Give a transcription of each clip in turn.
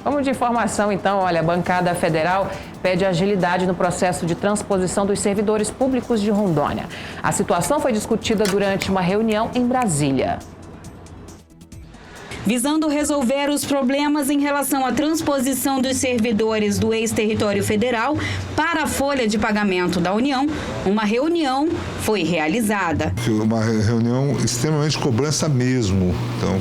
Vamos de informação, então. Olha, a bancada federal pede agilidade no processo de transposição dos servidores públicos de Rondônia. A situação foi discutida durante uma reunião em Brasília. Visando resolver os problemas em relação à transposição dos servidores do ex-território federal para a folha de pagamento da União, uma reunião foi realizada. Uma reunião extremamente cobrança mesmo, então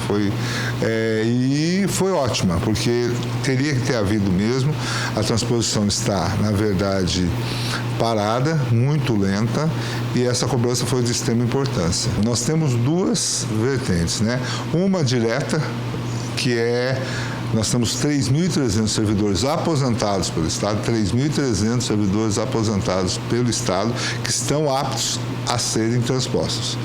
e foi ótima, porque teria que ter havido mesmo. A transposição está, na verdade, parada, muito lenta, e essa cobrança foi de extrema importância. Nós temos duas vertentes, né? Uma direta, que nós temos 3.300 servidores aposentados pelo Estado, 3.300 servidores aposentados pelo Estado que estão aptos a serem transpostos.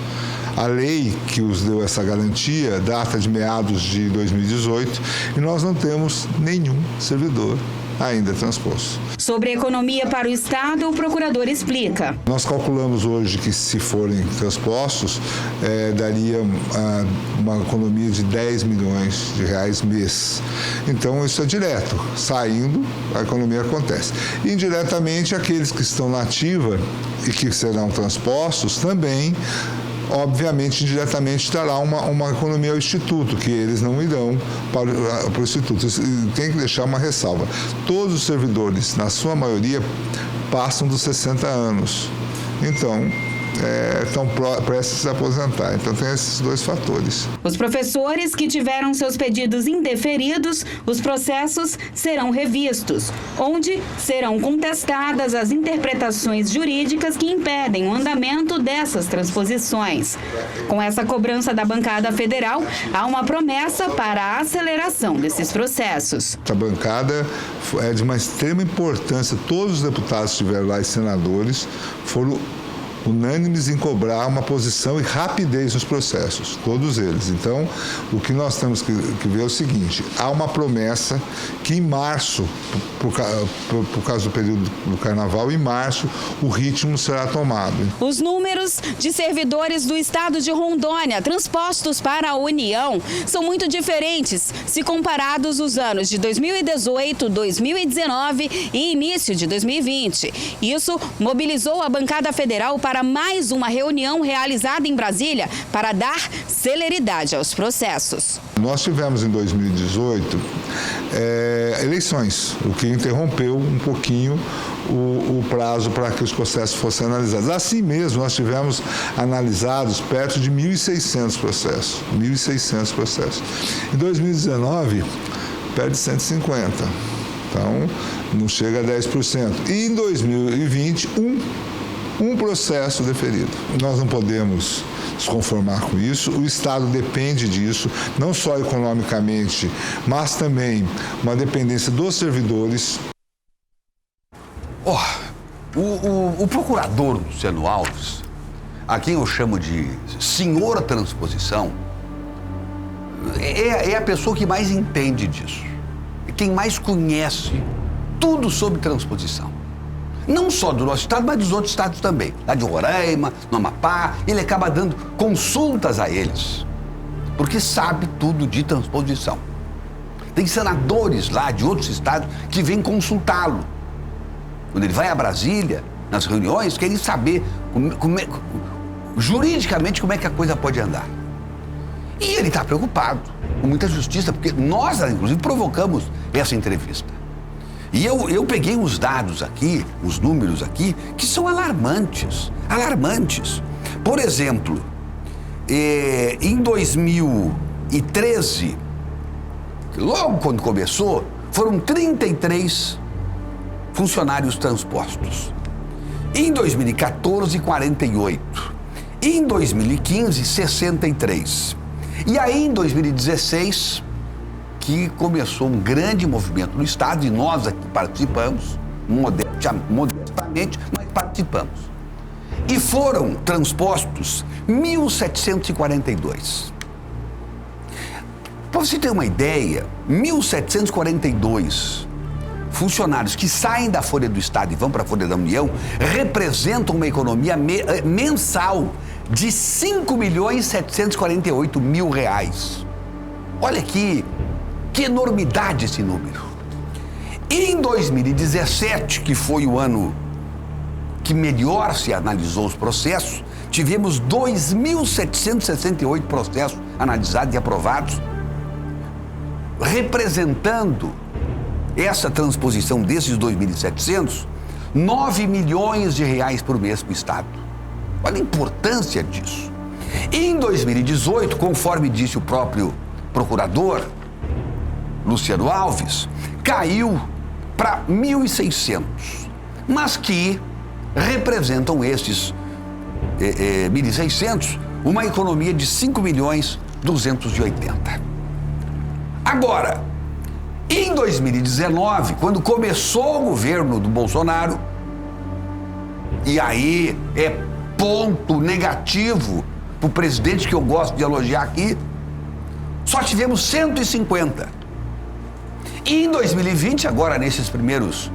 A lei que os deu essa garantia data de meados de 2018 e nós não temos nenhum servidor ainda transposto. Sobre a economia para o Estado, o procurador explica. Nós calculamos hoje que, se forem transpostos, daria uma economia de 10 milhões de reais mês. Então, isso é direto. Saindo, a economia acontece. Indiretamente, aqueles que estão na ativa e que serão transpostos também, obviamente, indiretamente, terá uma economia ao Instituto, que eles não irão para o Instituto. Tem que deixar uma ressalva. Todos os servidores, na sua maioria, passam dos 60 anos. Então, estão prestes a se aposentar. Então, tem esses dois fatores. Os professores que tiveram seus pedidos indeferidos, os processos serão revistos, onde serão contestadas as interpretações jurídicas que impedem o andamento dessas transposições. Com essa cobrança da bancada federal, há uma promessa para a aceleração desses processos. A bancada é de uma extrema importância. Todos os deputados que estiveram lá e senadores foram unânimes em cobrar uma posição e rapidez nos processos, todos eles. Então, o que nós temos que ver é o seguinte: há uma promessa que em março, por causa do período do Carnaval, em março, o ritmo será tomado. Os números de servidores do Estado de Rondônia transpostos para a União são muito diferentes se comparados os anos de 2018, 2019 e início de 2020. Isso mobilizou a bancada federal para mais uma reunião realizada em Brasília para dar celeridade aos processos. Nós tivemos em 2018 eleições, o que interrompeu um pouquinho o prazo para que os processos fossem analisados. Assim mesmo, nós tivemos analisados perto de 1.600 processos. 1.600 processos. Em 2019, perto de 150. Então, não chega a 10%. E em 2020, um processo deferido. Nós não podemos nos conformar com isso. O Estado depende disso, não só economicamente, mas também uma dependência dos servidores. O procurador Luciano Alves, a quem eu chamo de senhor transposição, é a pessoa que mais entende disso, quem mais conhece tudo sobre transposição. Não só do nosso estado, mas dos outros estados também. Lá de Roraima, no Amapá, ele acaba dando consultas a eles, porque sabe tudo de transposição. Tem senadores lá de outros estados que vêm consultá-lo. Quando ele vai a Brasília, nas reuniões, querem saber juridicamente como é que a coisa pode andar. E ele está preocupado, com muita justiça, porque nós, inclusive, provocamos essa entrevista. E eu peguei os dados aqui, os números aqui, que são alarmantes, alarmantes. Por exemplo, em 2013, logo quando começou, foram 33 funcionários transpostos. Em 2014, 48. Em 2015, 63. E aí, em 2016... que começou um grande movimento no Estado, e nós aqui participamos, modestamente, mas participamos. E foram transpostos 1.742. Para você ter uma ideia, 1.742 funcionários que saem da Folha do Estado e vão para a Folha da União representam uma economia mensal de R$ 5.748.000. Olha aqui. Que enormidade esse número. Em 2017, que foi o ano que melhor se analisou os processos, tivemos 2.768 processos analisados e aprovados, representando essa transposição desses 2.700, 9 milhões de reais por mês para o Estado. Olha a importância disso. Em 2018, conforme disse o próprio procurador, Luciano Alves, caiu para 1.600, mas que representam estes 1.600 uma economia de 5.280.000. Agora, em 2019, quando começou o governo do Bolsonaro, e aí é ponto negativo para o presidente que eu gosto de elogiar aqui, só tivemos 150. E em 2020, agora nesses primeiros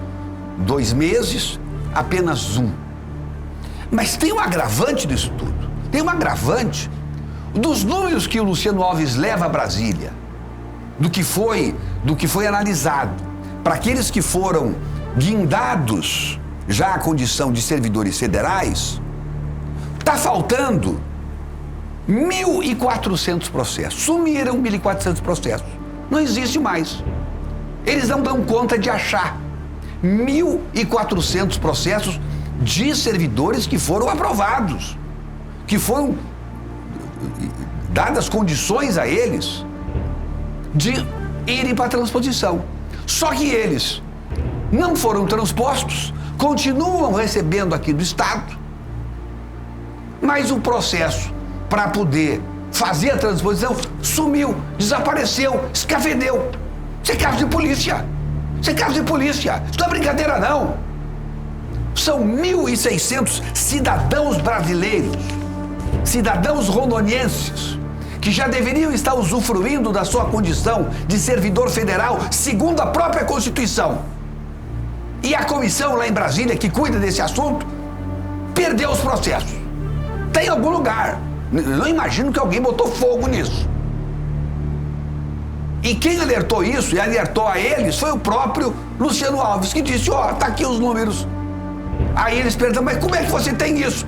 2 meses, apenas 1. Mas tem um agravante disso tudo. Tem um agravante dos números que o Luciano Alves leva a Brasília, do que foi analisado, para aqueles que foram guindados já à condição de servidores federais, está faltando 1.400 processos. Sumiram 1.400 processos. Não existe mais. Eles não dão conta de achar 1.400 processos de servidores que foram aprovados, que foram dadas condições a eles de irem para a transposição. Só que eles não foram transpostos, continuam recebendo aqui do Estado, mas o processo para poder fazer a transposição sumiu, desapareceu, escafedeu. Isso é caso de polícia. Isso é caso de polícia. Isso não é brincadeira, não. São 1.600 cidadãos brasileiros, cidadãos rondonienses, que já deveriam estar usufruindo da sua condição de servidor federal, segundo a própria Constituição. E a comissão lá em Brasília, que cuida desse assunto, perdeu os processos. Tem algum lugar. Eu não imagino que alguém botou fogo nisso. E quem alertou isso e alertou a eles foi o próprio Luciano Alves, que disse, tá aqui os números. Aí eles perguntam, mas como é que você tem isso?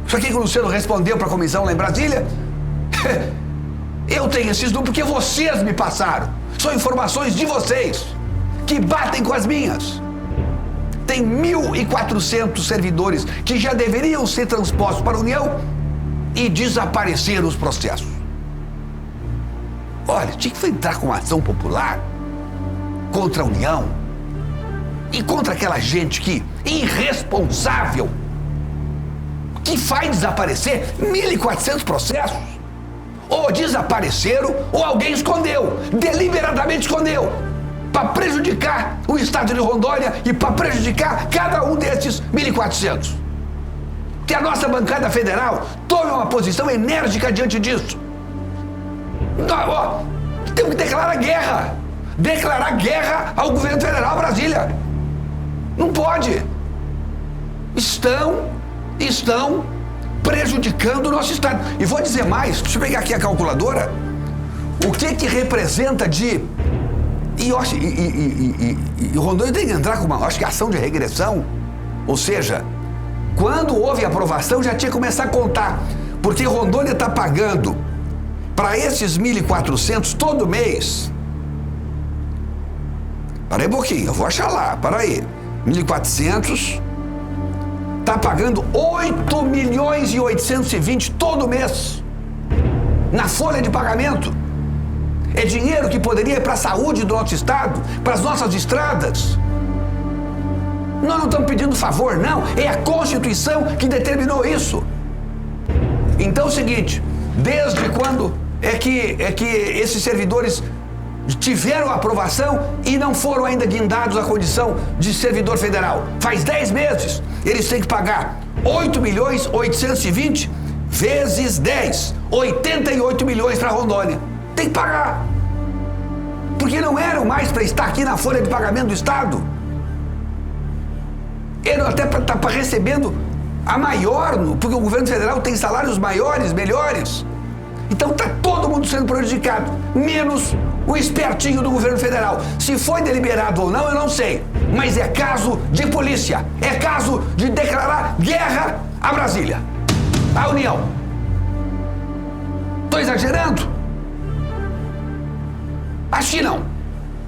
Isso aqui que o Luciano respondeu para a comissão lá em Brasília. Eu tenho esses números porque vocês me passaram. São informações de vocês, que batem com as minhas. Tem 1.400 servidores que já deveriam ser transpostos para a União e desapareceram os processos. Olha, tinha que entrar com uma ação popular contra a União e contra aquela gente que, irresponsável, que faz desaparecer 1.400 processos. Ou desapareceram ou alguém escondeu, deliberadamente escondeu, para prejudicar o Estado de Rondônia e para prejudicar cada um desses 1.400. Que a nossa bancada federal tome uma posição enérgica diante disso. Temos que declarar guerra. Declarar guerra ao governo federal, Brasília. Não pode. Estão prejudicando o nosso Estado. E vou dizer mais, deixa eu pegar aqui a calculadora. O que representa de... E Rondônia tem que entrar com uma, acho que ação de regressão. Ou seja, quando houve aprovação, já tinha que começar a contar. Porque Rondônia está pagando para esses 1.400 todo mês. Para aí um pouquinho, eu vou achar lá, para aí. 1.400 está pagando 8.820.000 todo mês na folha de pagamento. É dinheiro que poderia ir para a saúde do nosso Estado, para as nossas estradas. Nós não estamos pedindo favor, não. É a Constituição que determinou isso. Então é o seguinte, desde quando é que esses servidores tiveram aprovação e não foram ainda guindados à condição de servidor federal? Faz 10 meses. Eles têm que pagar 8.820.000 vezes 10. 88 milhões para Rondônia. Tem que pagar. Porque não eram mais para estar aqui na folha de pagamento do Estado. Eram até para estar recebendo a maior, porque o governo federal tem salários maiores, melhores. Então está todo mundo sendo prejudicado, menos o espertinho do governo federal. Se foi deliberado ou não, eu não sei. Mas é caso de polícia. É caso de declarar guerra a Brasília, à União. Estou exagerando? Acho que não.